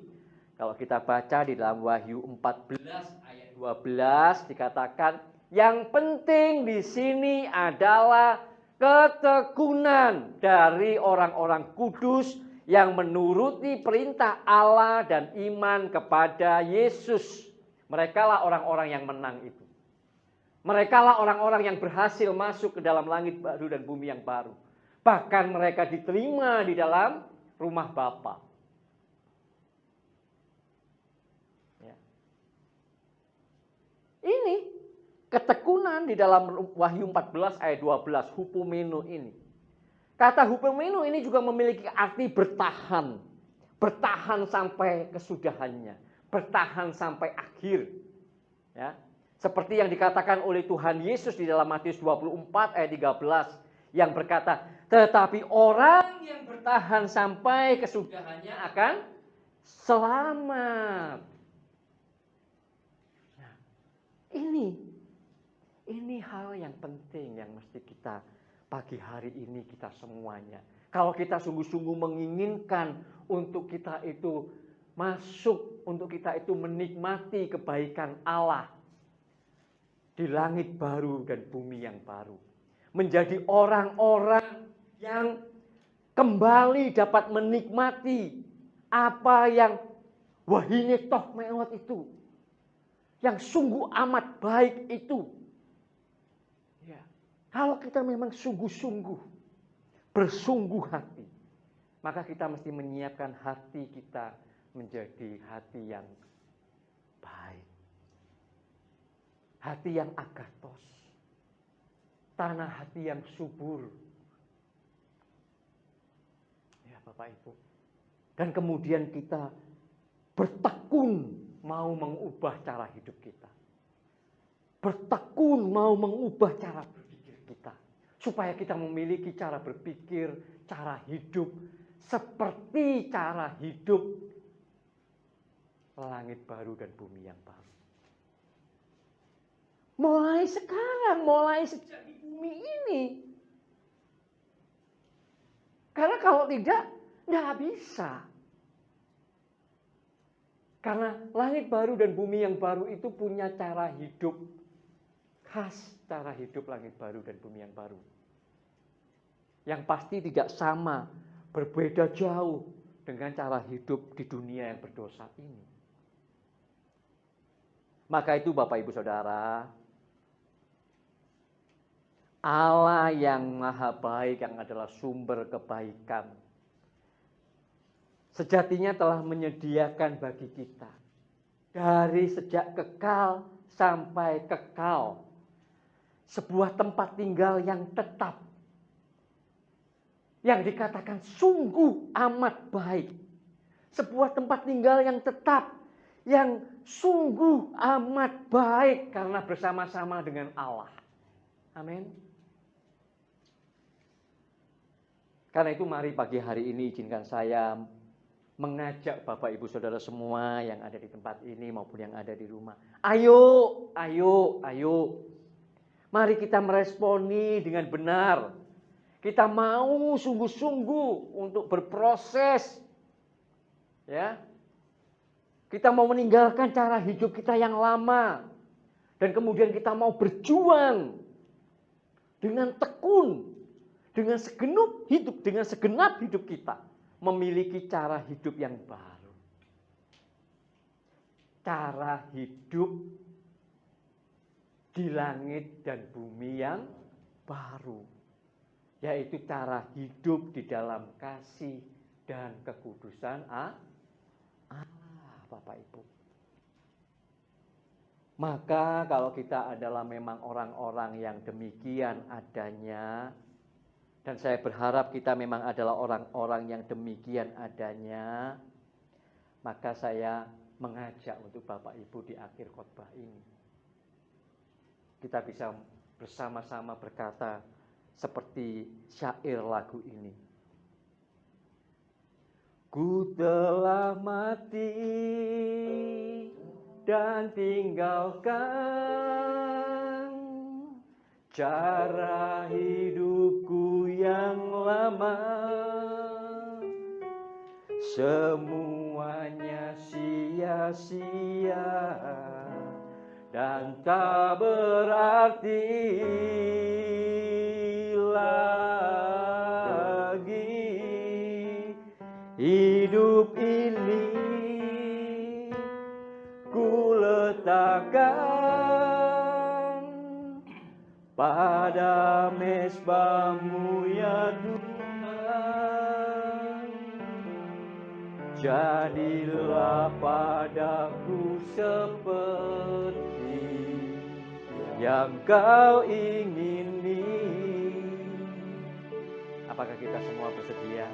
kalau kita baca di dalam Wahyu 14 ayat 12 dikatakan, yang penting di sini adalah ketekunan dari orang-orang kudus yang menuruti perintah Allah dan iman kepada Yesus. Merekalah orang-orang yang menang itu. Merekalah orang-orang yang berhasil masuk ke dalam langit baru dan bumi yang baru. Bahkan mereka diterima di dalam rumah Bapa. Ya. Ini ketekunan di dalam Wahyu 14 ayat 12, hupomeno ini. Kata hupomeno ini juga memiliki arti bertahan. Bertahan sampai kesudahannya. Bertahan sampai akhir. Ya. Seperti yang dikatakan oleh Tuhan Yesus di dalam Matius 24 ayat 13. Yang berkata, tetapi orang yang bertahan sampai kesudahannya akan selamat. Nah, ini hal yang penting yang mesti kita pagi hari ini kita semuanya. Kalau kita sungguh-sungguh menginginkan untuk kita itu masuk, untuk kita itu menikmati kebaikan Allah di langit baru dan bumi yang baru. Menjadi orang-orang yang kembali dapat menikmati apa yang wahine toh mewat itu. Yang sungguh amat baik itu. Ya. Kalau kita memang sungguh-sungguh, bersungguh hati, maka kita mesti menyiapkan hati kita menjadi hati yang baik. Hati yang agathos. Tanah hati yang subur. Ya Bapak Ibu. Dan kemudian kita bertekun mau mengubah cara hidup kita. Bertekun mau mengubah cara berpikir kita. Supaya kita memiliki cara berpikir, cara hidup seperti cara hidup langit baru dan bumi yang baru. Mulai sekarang, mulai sejak di bumi ini. Karena kalau tidak, nggak bisa. Karena langit baru dan bumi yang baru itu punya cara hidup khas, cara hidup langit baru dan bumi yang baru. Yang pasti tidak sama, berbeda jauh dengan cara hidup di dunia yang berdosa ini. Maka itu Bapak Ibu Saudara, Allah yang maha baik, yang adalah sumber kebaikan, sejatinya telah menyediakan bagi kita dari sejak kekal sampai kekal sebuah tempat tinggal yang tetap, yang dikatakan sungguh amat baik, sebuah tempat tinggal yang tetap, yang sungguh amat baik karena bersama-sama dengan Allah. Amin. Karena itu mari pagi hari ini izinkan saya mengajak Bapak Ibu Saudara semua yang ada di tempat ini maupun yang ada di rumah. Ayo. Mari kita meresponi dengan benar. Kita mau sungguh-sungguh untuk berproses Ya. Kita mau meninggalkan cara hidup kita yang lama. Dan kemudian kita mau berjuang dengan tekun, dengan segenap hidup kita memiliki cara hidup yang baru. Cara hidup di langit dan bumi yang baru, yaitu cara hidup di dalam kasih dan kekudusan Allah, Bapak Ibu. Maka kalau kita adalah memang orang-orang yang demikian adanya, dan saya berharap kita memang adalah orang-orang yang demikian adanya, maka saya mengajak untuk Bapak Ibu di akhir khotbah ini, kita bisa bersama-sama berkata seperti syair lagu ini. Ku telah mati dan tinggalkan cara hidupku yang lama, semuanya sia-sia dan tak berarti lagi. Hidup ini ku letakkan pada mezbah-Mu ya Tuhan. Jadilah padaku seperti yang Kau ingini. Apakah kita semua bersedia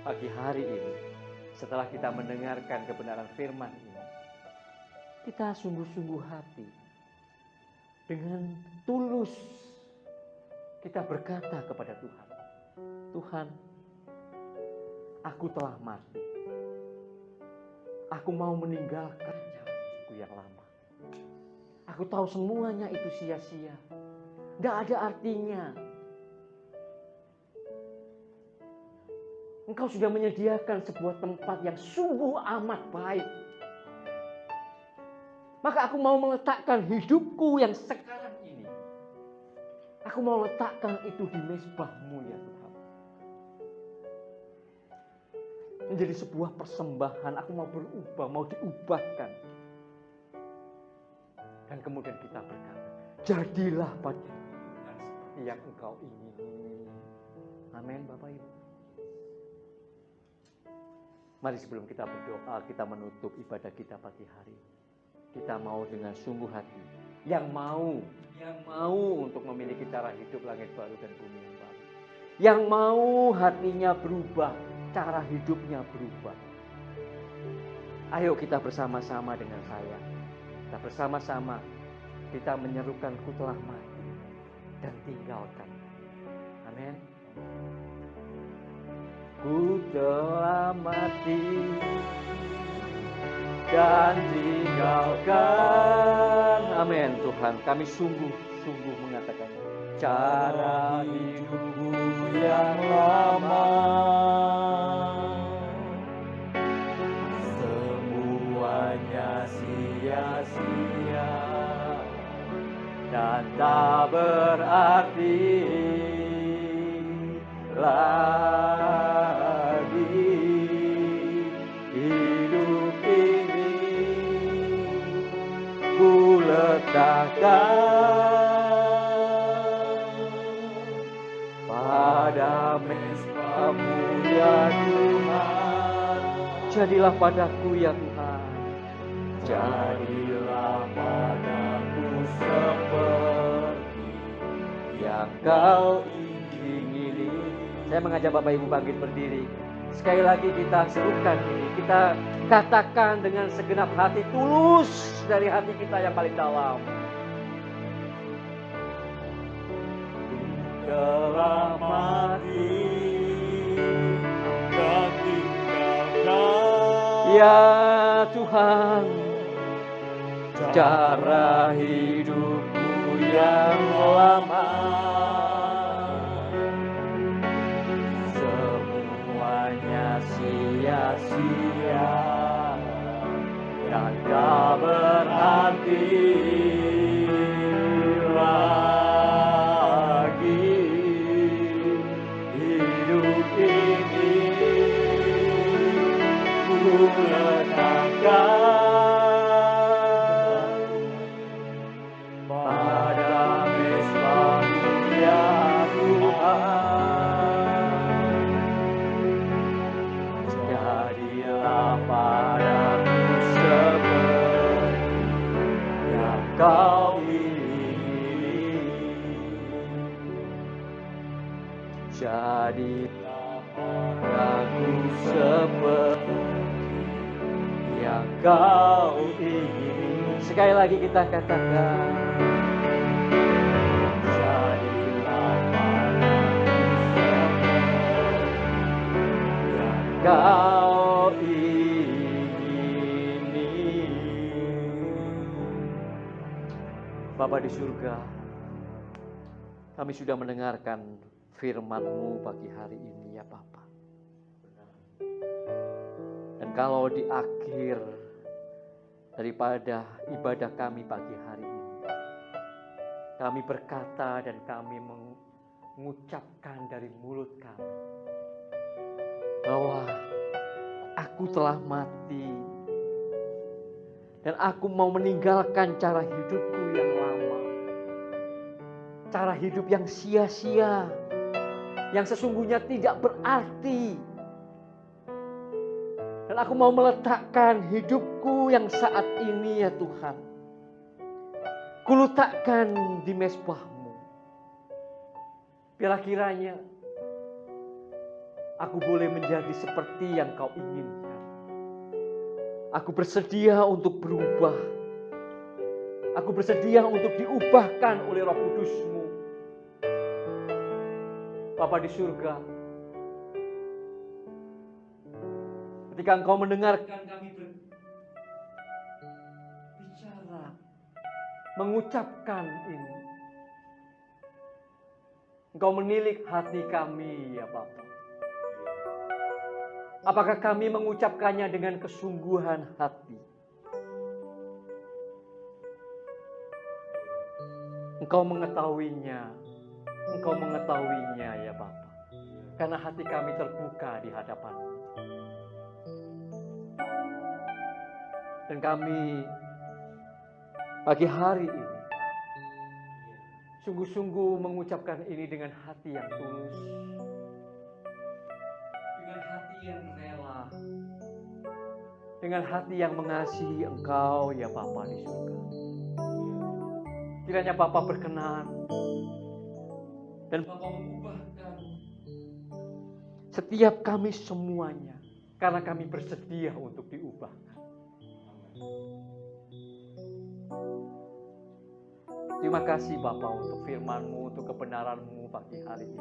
pagi hari ini, setelah kita mendengarkan kebenaran firman ini, kita sungguh-sungguh hati, dengan tulus kita berkata kepada Tuhan, Tuhan, aku telah mati. Aku mau meninggalkan cara hidupku yang lama. Aku tahu semuanya itu sia-sia. Tidak ada artinya. Engkau sudah menyediakan sebuah tempat yang sungguh amat baik. Maka aku mau meletakkan hidupku yang sekarang ini. Aku mau letakkan itu di mezbah-Mu ya Tuhan. Menjadi sebuah persembahan. Aku mau berubah, mau diubahkan. Dan kemudian kita berkata, jadilah pada seperti yang Engkau ingini. Amin Bapak Ibu. Mari sebelum kita berdoa, kita menutup ibadah kita pagi hari. Kita mau dengan sungguh hati, yang mau untuk memiliki cara hidup langit baru dan bumi yang baru. Yang mau hatinya berubah, cara hidupnya berubah. Ayo kita bersama-sama dengan saya. Kita bersama-sama, kita menyerukan ku telah mati dan tinggalkan. Amin. Ku telah mati dan tinggalkan. Amin Tuhan, kami sungguh-sungguh mengatakannya. Cara hidupku yang lama, semuanya sia-sia dan tak berarti lagi. Hidup ini ku letakkan pada mezbah-Mu ya Tuhan. Jadilah padaku ya Tuhan. Jadilah padaku seperti yang Kau ingini. Saya mengajak Bapak Ibu bangkit berdiri. Sekali lagi kita serukan ini. Kita katakan dengan segenap hati, tulus dari hati kita yang paling dalam. Telah mati dan tinggalkan. Ya Tuhan, cara hidupku yang lama, semuanya sia-sia dan tak berarti lagi hidup ini ku letakkan pada mesbah-Mu ya Tuhan. Jadilah padaku seperti yang Kau ingini. Jadilah padaku seperti yang Kau ingini. Sekali lagi kita katakan. Jadilah padaku seperti yang Kau ingini. Bapa di surga, kami sudah mendengarkan firman-Mu pagi hari ini ya Bapa. Dan kalau di akhir daripada ibadah kami pagi hari ini, kami berkata dan kami mengucapkan dari mulut kami bahwa aku telah mati dan aku mau meninggalkan cara hidupku yang lama, cara hidup yang sia-sia, yang sesungguhnya tidak berarti. Dan aku mau meletakkan hidupku yang saat ini ya Tuhan, kuletakkan di mezbah-Mu. Biarlah kiranya aku boleh menjadi seperti yang Kau inginkan. Aku bersedia untuk berubah. Aku bersedia untuk diubahkan oleh Roh Kudus-Mu. Bapa di surga, ketika Engkau mendengarkan kami berbicara, mengucapkan ini, Engkau menilik hati kami ya Bapa. Apakah kami mengucapkannya dengan kesungguhan hati? Engkau mengetahuinya ya Bapa. Karena hati kami terbuka di hadapan-Mu. Dan kami pagi hari ini sungguh-sungguh mengucapkan ini dengan hati yang tulus, dengan hati yang rela, dengan hati yang mengasihi Engkau ya Bapa di surga. Kiranya Bapa berkenan dan Bapa mengubahkan setiap kami semuanya, karena kami bersedia untuk diubahkan. Terima kasih Bapa untuk firman-Mu, untuk kebenaran-Mu pagi hari ini.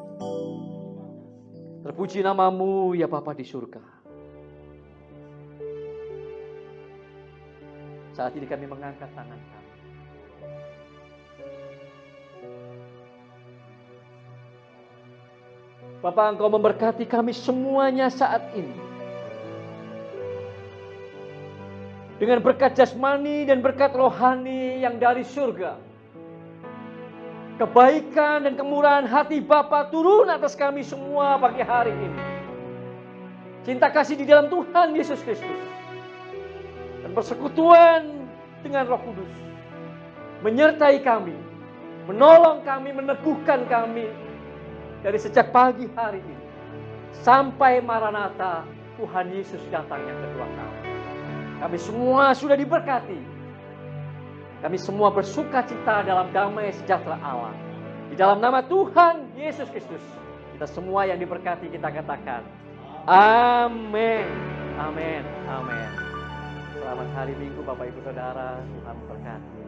Terpuji nama-Mu ya Bapa di surga. Saat ini kami mengangkat tangan kami. Bapa, Engkau memberkati kami semuanya saat ini. Dengan berkat jasmani dan berkat rohani yang dari surga. Kebaikan dan kemurahan hati Bapa turun atas kami semua pagi hari ini. Cinta kasih di dalam Tuhan Yesus Kristus. Dan persekutuan dengan Roh Kudus. Menyertai kami. Menolong kami, meneguhkan kami. Dari sejak pagi hari ini. Sampai Maranatha Tuhan Yesus datang yang kedua kali. Kami semua sudah diberkati. Kami semua bersuka cita dalam damai sejahtera Allah. Di dalam nama Tuhan Yesus Kristus. Kita semua yang diberkati kita katakan. Amin. Amin. Amin. Selamat hari Minggu Bapak Ibu Saudara. Tuhan berkati.